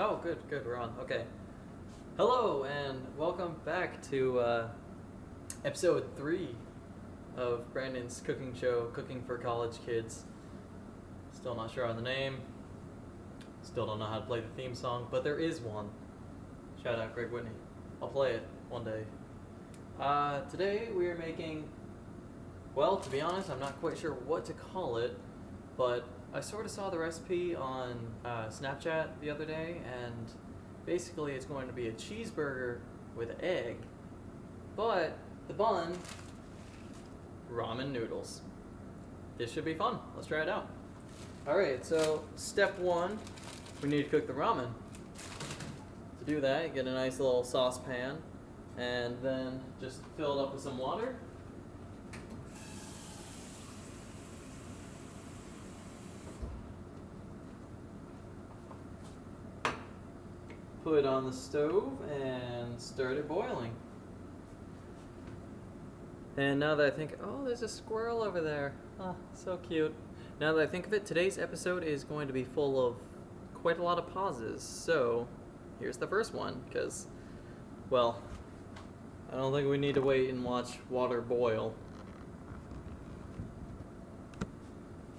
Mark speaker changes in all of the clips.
Speaker 1: Oh, good, we're on. Okay. Hello, and welcome back to episode 3 of Brandon's cooking show, Cooking for College Kids. Still not sure on the name. Still don't know how to play the theme song, but there is one. Shout out Greg Whitney. I'll play it one day. Today we are making, well, to be honest, I'm not quite sure what to call it, but I sort of saw the recipe on Snapchat the other day, and basically it's going to be a cheeseburger with egg, but the bun, ramen noodles. This should be fun. Let's try it out. Alright, so step 1, we need to cook the ramen. To do that, you get a nice little saucepan, and then just fill it up with some water. Put it on the stove and start it boiling. And now that I think, oh, there's a squirrel over there. Oh, so cute. Now that I think of it, today's episode is going to be full of quite a lot of pauses. So, here's the first one, because, well, I don't think we need to wait and watch water boil.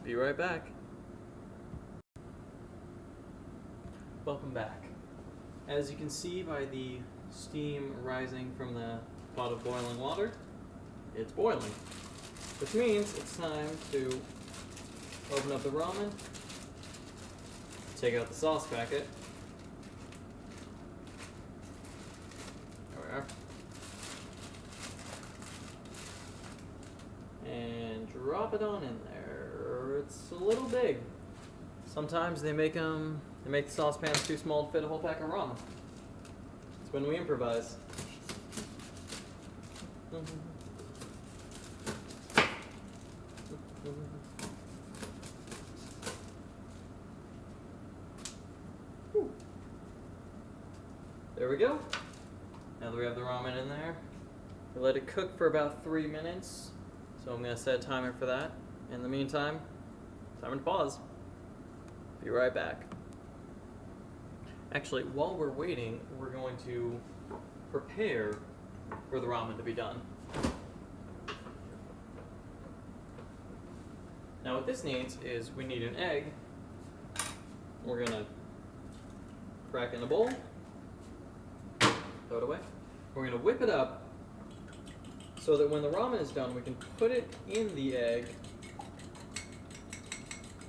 Speaker 1: Be right back. Welcome back. As you can see by the steam rising from the pot of boiling water, it's boiling. Which means it's time to open up the ramen, take out the sauce packet. There we are. And drop it on in there. It's a little big. Sometimes they make the saucepans too small to fit a whole pack of ramen. It's when we improvise. There we go. Now that we have the ramen in there, we let it cook for about 3 minutes. So I'm going to set a timer for that. In the meantime, time to pause. Be right back. Actually, while we're waiting, we're going to prepare for the ramen to be done. Now what this needs is we need an egg. We're going to crack in a bowl. Throw it away. We're going to whip it up so that when the ramen is done, we can put it in the egg.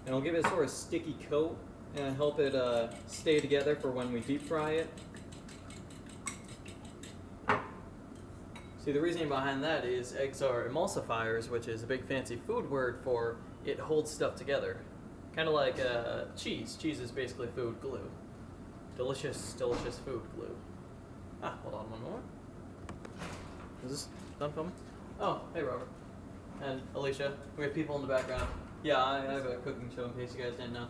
Speaker 1: And it'll give it a sort of sticky coat and help it stay together for when we deep fry it. See, the reasoning behind that is eggs are emulsifiers, which is a big fancy food word for it holds stuff together. Kind of like cheese. Cheese is basically food glue. Delicious, delicious food glue. Ah, hold on one more. Is this done filming? Oh, hey Robert. And Alicia. We have people in the background. Yeah, I have a cooking show in case you guys didn't know.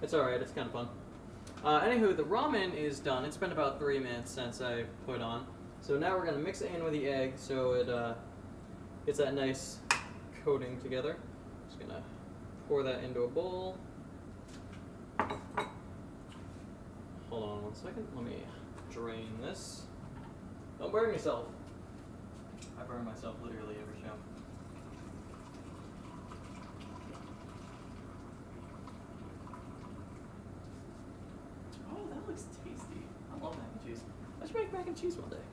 Speaker 1: It's alright, it's kind of fun. Anywho, the ramen is done. It's been about 3 minutes since I put on. So now we're going to mix it in with the egg so it gets that nice coating together. Just going to pour that into a bowl. Hold on 1 second. Let me drain this. Don't burn yourself. I burn myself literally every show. That looks tasty. I love mac and cheese. I should make mac and cheese one day.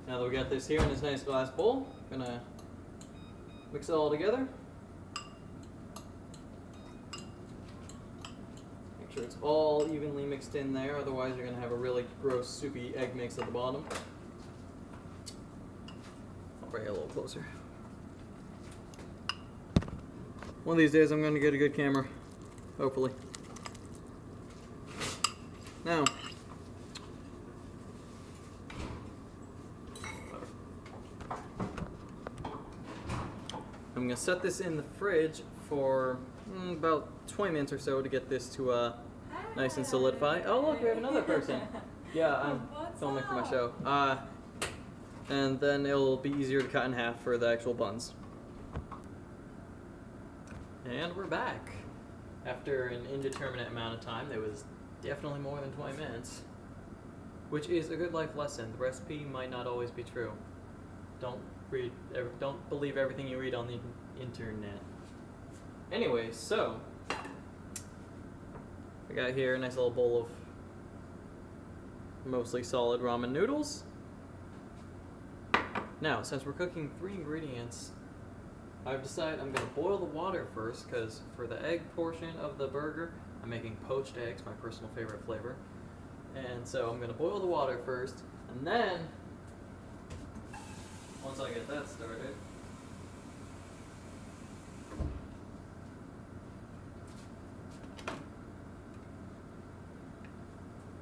Speaker 1: Now that we got this here in this nice glass bowl, I'm gonna mix it all together. Make sure it's all evenly mixed in there, otherwise you're gonna have a really gross soupy egg mix at the bottom. I'll bring it a little closer. One of these days I'm going to get a good camera, hopefully. Now, I'm going to set this in the fridge for about 20 minutes or so to get this to nice and solidify. Oh look, we have another person. Yeah, I'm filming for my show. And then it'll be easier to cut in half for the actual buns. And we're back. After an indeterminate amount of time, that was definitely more than 20 minutes. Which is a good life lesson. The recipe might not always be true. Don't believe everything you read on the internet. Anyway, so I got here a nice little bowl of mostly solid ramen noodles. Now, since we're cooking 3 ingredients, I've decided I'm going to boil the water first, because for the egg portion of the burger, I'm making poached eggs, my personal favorite flavor. And so I'm going to boil the water first, and then, once I get that started,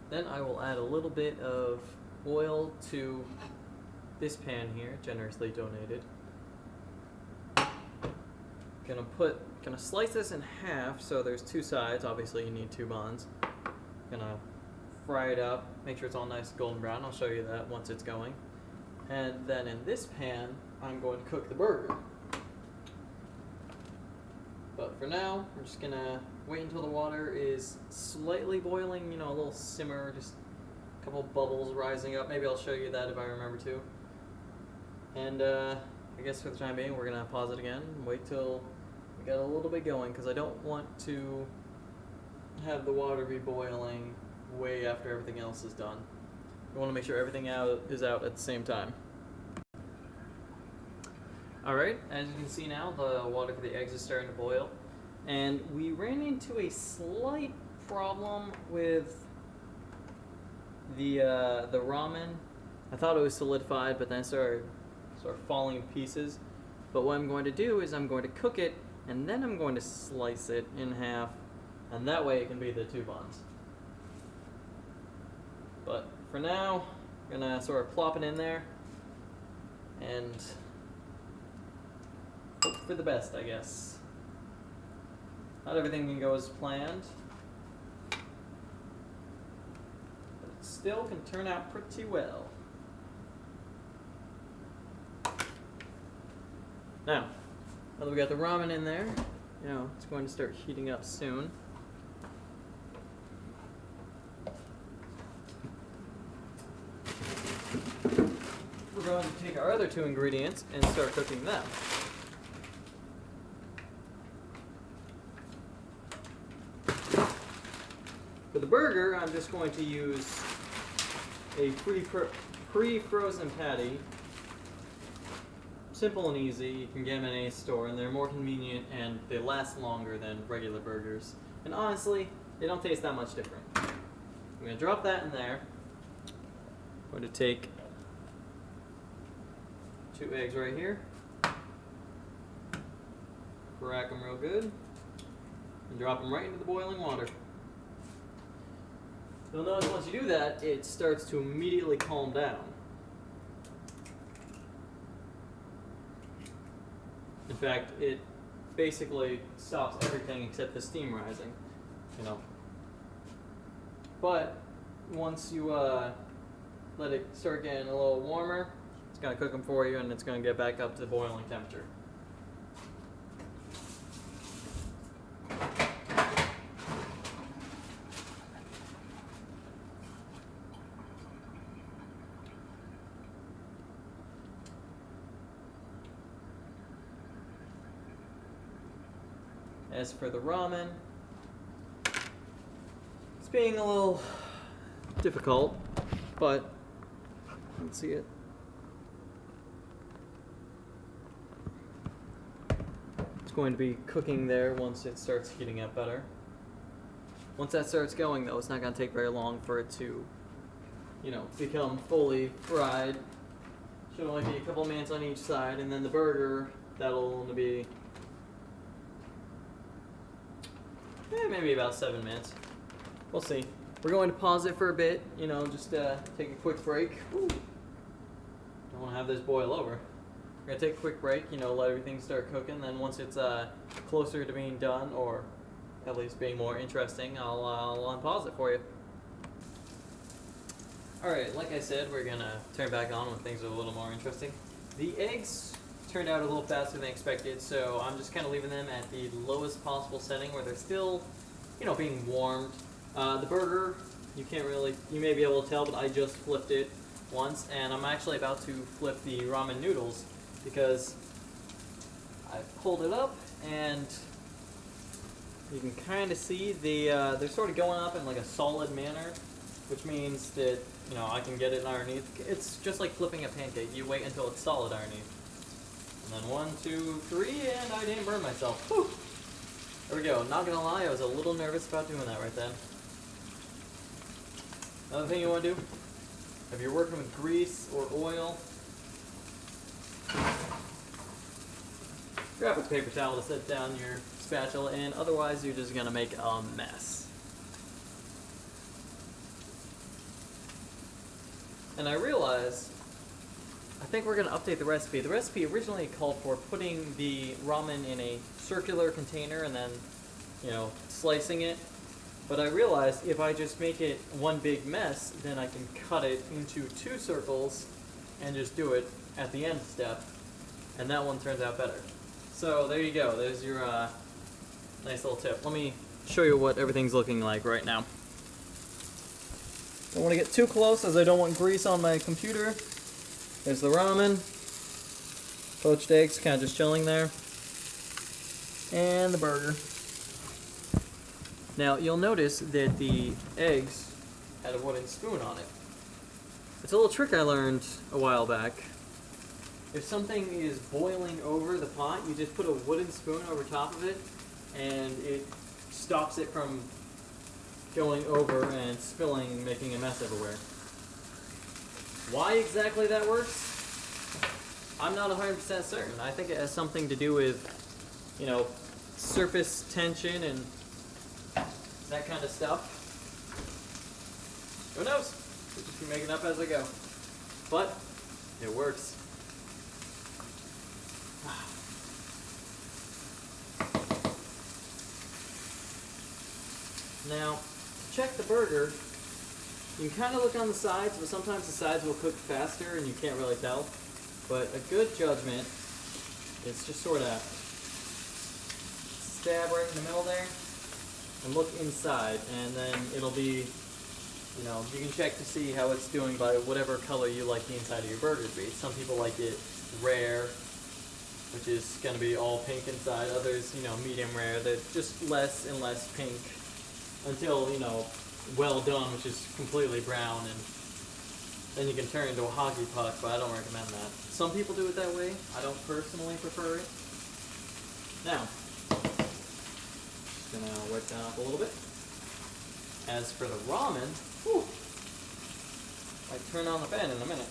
Speaker 1: then I will add a little bit of oil to this pan here, generously donated. Gonna slice this in half so there's 2 sides. Obviously you need 2 buns. Gonna fry it up, make sure it's all nice golden brown. I'll show you that once it's going. And then in this pan, I'm going to cook the burger. But for now, we're just gonna wait until the water is slightly boiling, a little simmer, just a couple bubbles rising up. Maybe I'll show you that if I remember to. And I guess for the time being, we're gonna pause it again and wait till we get a little bit going, because I don't want to have the water be boiling way after everything else is done. We want to make sure everything is out at the same time. Alright, as you can see now, the water for the eggs is starting to boil. And we ran into a slight problem with the ramen. I thought it was solidified, but then it started falling in pieces. But what I'm going to do is I'm going to cook it, and then I'm going to slice it in half, and that way it can be the 2 buns. But for now, I'm going to sort of plop it in there, and hope for the best, I guess. Not everything can go as planned, but it still can turn out pretty well. Now that we got the ramen in there, it's going to start heating up soon. We're going to take our other 2 ingredients and start cooking them. For the burger, I'm just going to use a pre-frozen patty. Simple and easy. You can get them in any store, and they're more convenient, and they last longer than regular burgers. And honestly, they don't taste that much different. I'm going to drop that in there. I'm going to take 2 eggs right here. Crack them real good. And drop them right into the boiling water. You'll notice once you do that, it starts to immediately calm down. In fact, it basically stops everything except the steam rising, But once you let it start getting a little warmer, it's going to cook them for you, and it's going to get back up to boiling temperature. As for the ramen, it's being a little difficult, but let's see it. It's going to be cooking there once it starts heating up better. Once that starts going, though, it's not going to take very long for it to, become fully fried. Should only be a couple minutes on each side, and then the burger, that'll only be maybe about 7 minutes. We'll see. We're going to pause it for a bit, just take a quick break. Ooh. Don't want to have this boil over. We're going to take a quick break, let everything start cooking. Then once it's closer to being done, or at least being more interesting, I'll unpause it for you. Alright, like I said, we're going to turn back on when things are a little more interesting. The eggs turned out a little faster than expected, so I'm just kind of leaving them at the lowest possible setting where they're still, being warmed. The burger, you may be able to tell, but I just flipped it once, and I'm actually about to flip the ramen noodles because I pulled it up and you can kind of see they're sort of going up in like a solid manner, which means that I can get it underneath. It's just like flipping a pancake. You wait until it's solid underneath. And then 1, 2, 3, and I didn't burn myself. Whew. There we go. Not gonna lie, I was a little nervous about doing that right then. Another thing you want to do, if you're working with grease or oil, grab a paper towel to set down your spatula in, otherwise you're just gonna make a mess. And I realize, I think we're going to update the recipe. The recipe originally called for putting the ramen in a circular container and then, slicing it. But I realized if I just make it one big mess, then I can cut it into 2 circles and just do it at the end step. And that one turns out better. So there you go. There's your nice little tip. Let me show you what everything's looking like right now. Don't want to get too close as I don't want grease on my computer. There's the ramen. Poached eggs kind of just chilling there. And the burger. Now you'll notice that the eggs had a wooden spoon on it. It's a little trick I learned a while back. If something is boiling over the pot, you just put a wooden spoon over top of it and it stops it from going over and spilling and making a mess everywhere. Why exactly that works, I'm not 100% certain. I think it has something to do with, surface tension and that kind of stuff. Who knows? Could just be making up as I go. But it works. Now, to check the burger, you can kind of look on the sides, but sometimes the sides will cook faster and you can't really tell. But a good judgment is just sort of stab right in the middle there and look inside, and then it'll be, you can check to see how it's doing by whatever color you like the inside of your burger to be. Some people like it rare, which is going to be all pink inside. Others, medium rare. They're just less and less pink until, well done, which is completely brown, and then you can turn into a hockey puck, but I don't recommend that. Some people do it that way. I don't personally prefer it. Now, just gonna wipe that up a little bit. As for the ramen, whew, I turn on the fan in a minute.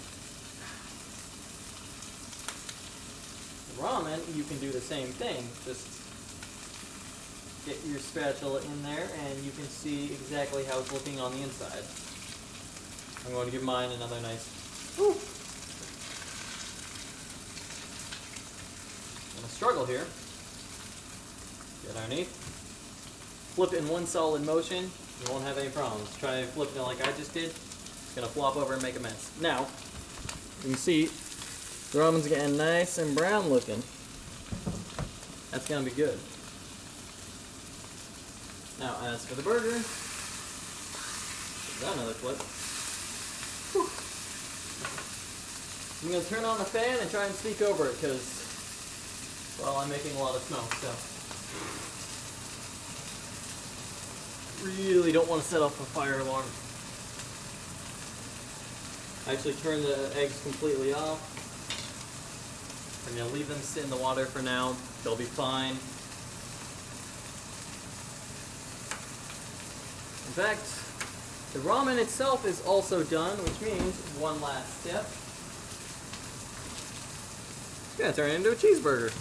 Speaker 1: The ramen, you can do the same thing. Just get your spatula in there and you can see exactly how it's looking on the inside. I'm going to give mine another nice whoo. I'm going to struggle here. Get underneath. Flip it in one solid motion. You won't have any problems. Try flipping it like I just did. It's going to flop over and make a mess. Now, you can see the ramen's getting nice and brown looking. That's going to be good. Now, as for the burger, give that another flip. Whew. I'm going to turn on the fan and try and speak over it because, well, I'm making a lot of smoke, so. Really don't want to set off a fire alarm. I actually turned the eggs completely off. I'm going to leave them sit in the water for now. They'll be fine. In fact, the ramen itself is also done, which means one last step. It's gonna turn it into a cheeseburger.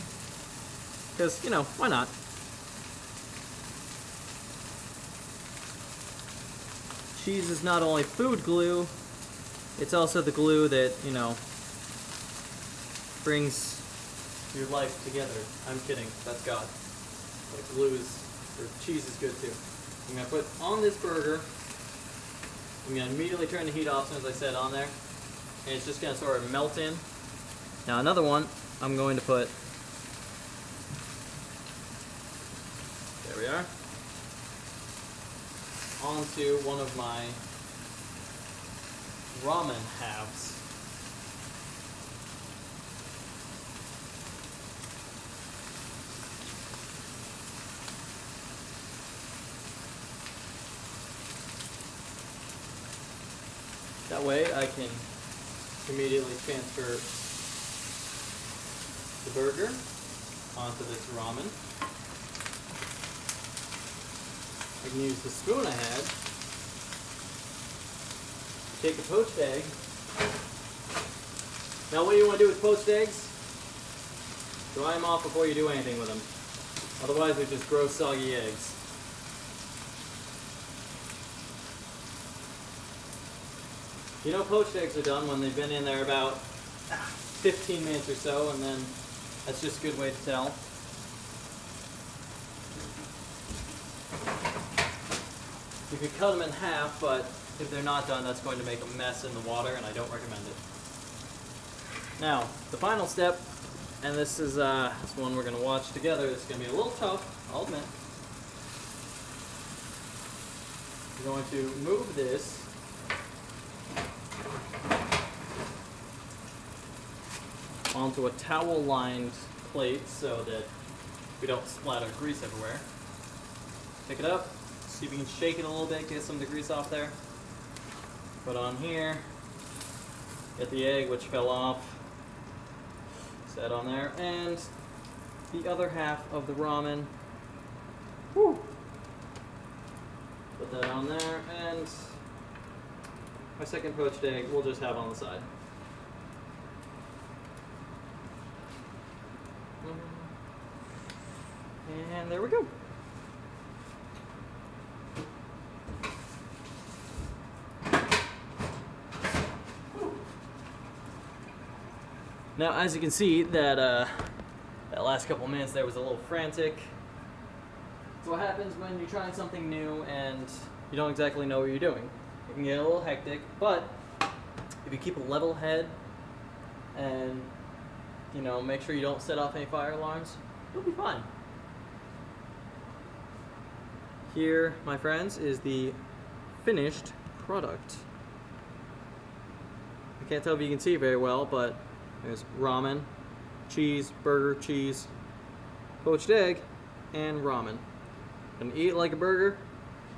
Speaker 1: Because, why not? Cheese is not only food glue, it's also the glue that, brings your life together. I'm kidding, that's God. But cheese is good too. I'm going to put on this burger. I'm going to immediately turn the heat off as soon as I set it on there. And it's just going to sort of melt in. Now another one, I'm going to put, there we are, onto one of my ramen halves. That way I can immediately transfer the burger onto this ramen. I can use the spoon I had, take a poached egg. Now what you want to do with poached eggs, dry them off before you do anything with them. Otherwise they're just gross soggy eggs. You know poached eggs are done when they've been in there about 15 minutes or so, and then that's just a good way to tell. You could cut them in half, but if they're not done, that's going to make a mess in the water, and I don't recommend it. Now, the final step, and this is this one we're going to watch together. It's going to be a little tough, I'll admit. We're going to move this onto a towel-lined plate so that we don't splatter grease everywhere. Pick it up, see if you can shake it a little bit, get some of the grease off there. Put on here, get the egg which fell off, set on there, and the other half of the ramen. Woo! Put that on there, and my second poached egg we'll just have on the side. And there we go. Now, as you can see, that last couple minutes there was a little frantic. That's what happens when you're trying something new and you don't exactly know what you're doing. It can get a little hectic, but if you keep a level head and, you know, make sure you don't set off any fire alarms, you'll be fine. Here, my friends, is the finished product. I can't tell if you can see very well, but there's ramen, cheese, burger, cheese, poached egg, and ramen. Gonna eat it like a burger.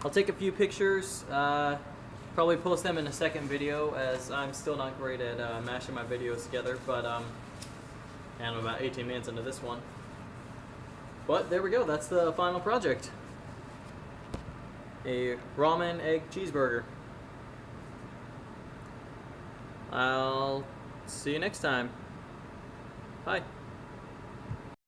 Speaker 1: I'll take a few pictures, probably post them in a second video, as I'm still not great at mashing my videos together, but and I'm about 18 minutes into this one. But there we go, that's the final project. A ramen egg cheeseburger. I'll see you next time. Bye.